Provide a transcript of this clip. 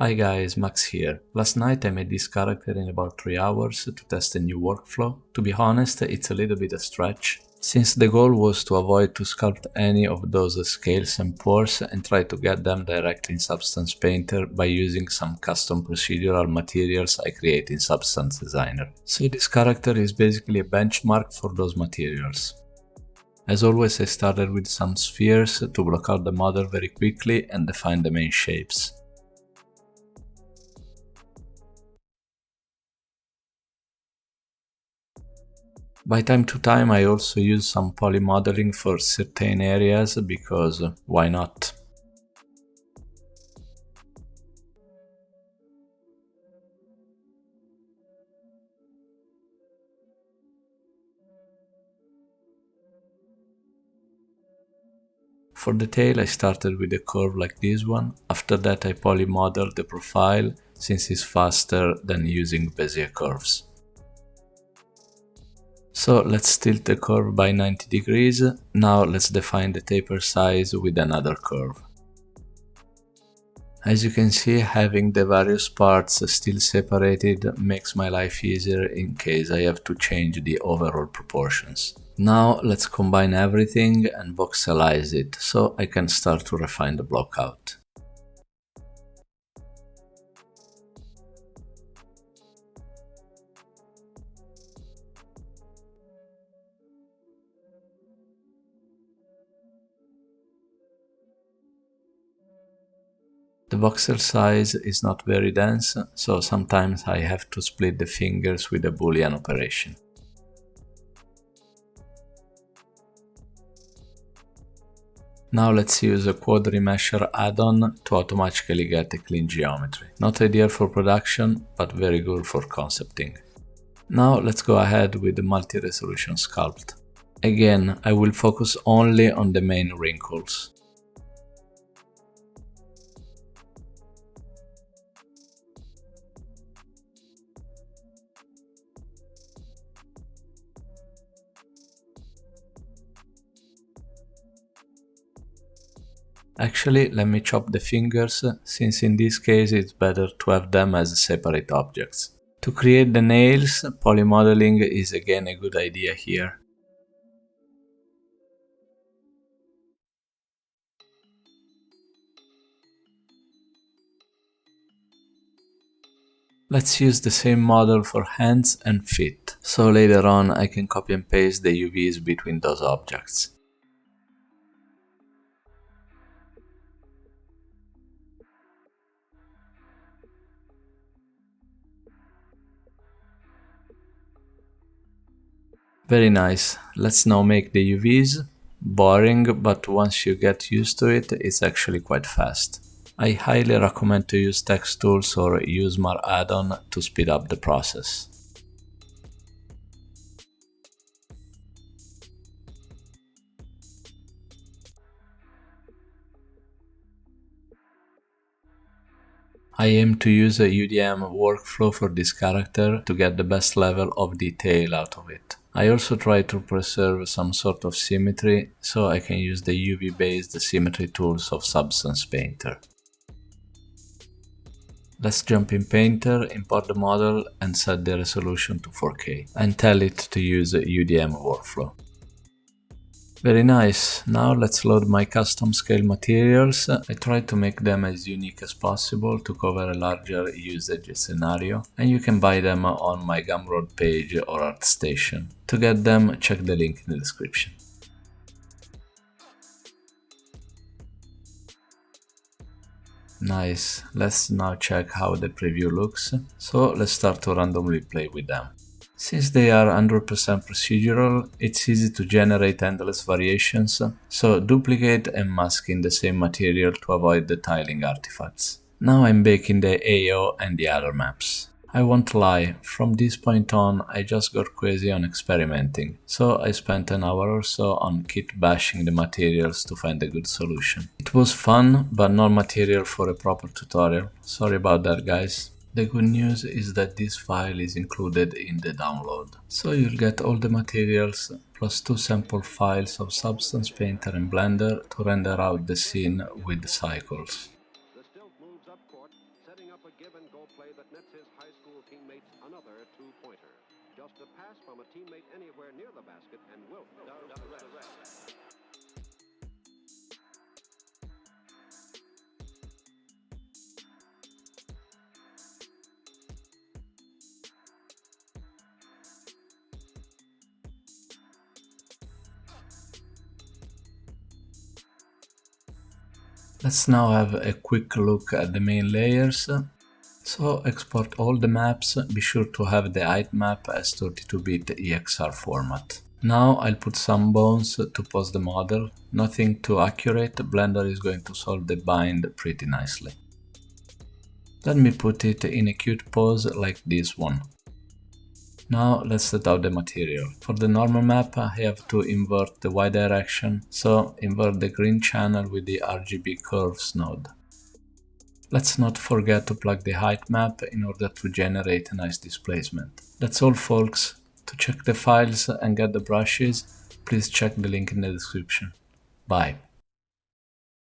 Hi guys, Max here. Last night I made this character in about 3 hours to test a new workflow. To be honest, it's a little bit a stretch, since the goal was to avoid to sculpt any of those scales and pores and try to get them directly in Substance Painter by using some custom procedural materials I create in Substance Designer. So this character is basically a benchmark for those materials. As always, I started with some spheres to block out the model very quickly and define the main shapes. By time to time I also use some poly modeling for certain areas because why not? For the tail I started with a curve like this one, after that I poly modeled the profile since it's faster than using Bezier curves. So let's tilt the curve by 90 degrees, now let's define the taper size with another curve. As you can see, having the various parts still separated makes my life easier in case I have to change the overall proportions. Now let's combine everything and voxelize it so I can start to refine the block out. The voxel size is not very dense, so sometimes I have to split the fingers with a boolean operation. Now let's use a quad remesher add-on to automatically get a clean geometry. Not ideal for production, but very good for concepting. Now let's go ahead with the multi-resolution sculpt. Again, I will focus only on the main wrinkles. Actually, let me chop the fingers, since in this case it's better to have them as separate objects. To create the nails, polymodeling is again a good idea here. Let's use the same model for hands and feet, so later on I can copy and paste the UVs between those objects. Very nice. Let's now make the UVs. Boring, but once you get used to it, it's actually quite fast. I highly recommend to use text tools or UseMar add-on to speed up the process. I aim to use a UDM workflow for this character to get the best level of detail out of it. I also try to preserve some sort of symmetry, so I can use the UV-based symmetry tools of Substance Painter. Let's jump in Painter, import the model and set the resolution to 4K and tell it to use UDM workflow. Very nice. Now let's load my custom scale materials. I try to make them as unique as possible to cover a larger usage scenario, and you can buy them on my Gumroad page or ArtStation. To get them, check the link in the description. Nice. Let's now check how the preview looks. So let's start to randomly play with them. Since they are 100% procedural, it's easy to generate endless variations, so duplicate and mask in the same material to avoid the tiling artifacts. Now I'm baking the AO and the other maps. I won't lie, from this point on I just got crazy on experimenting, so I spent an hour or so on kit bashing the materials to find a good solution. It was fun, but not material for a proper tutorial. Sorry about that, guys. The good news is that this file is included in the download, so you'll get all the materials plus 2 sample files of Substance Painter and Blender to render out the scene with the cycles. up a give-and-go play that nets his high school teammates another two-pointer. Just a pass from a teammate anywhere near the basket, and Wilt does the rest. Let's now have a quick look at the main layers. So export all the maps, be sure to have the height map as 32-bit EXR format. Now I'll put some bones to pose the model. Nothing too accurate, Blender is going to solve the bind pretty nicely. Let me put it in a cute pose like this one. Now let's set out the material. For the normal map I have to invert the Y direction, so invert the green channel with the RGB curves node. Let's not forget to plug the height map in order to generate a nice displacement. That's all folks. To check the files and get the brushes, please check the link in the description. Bye.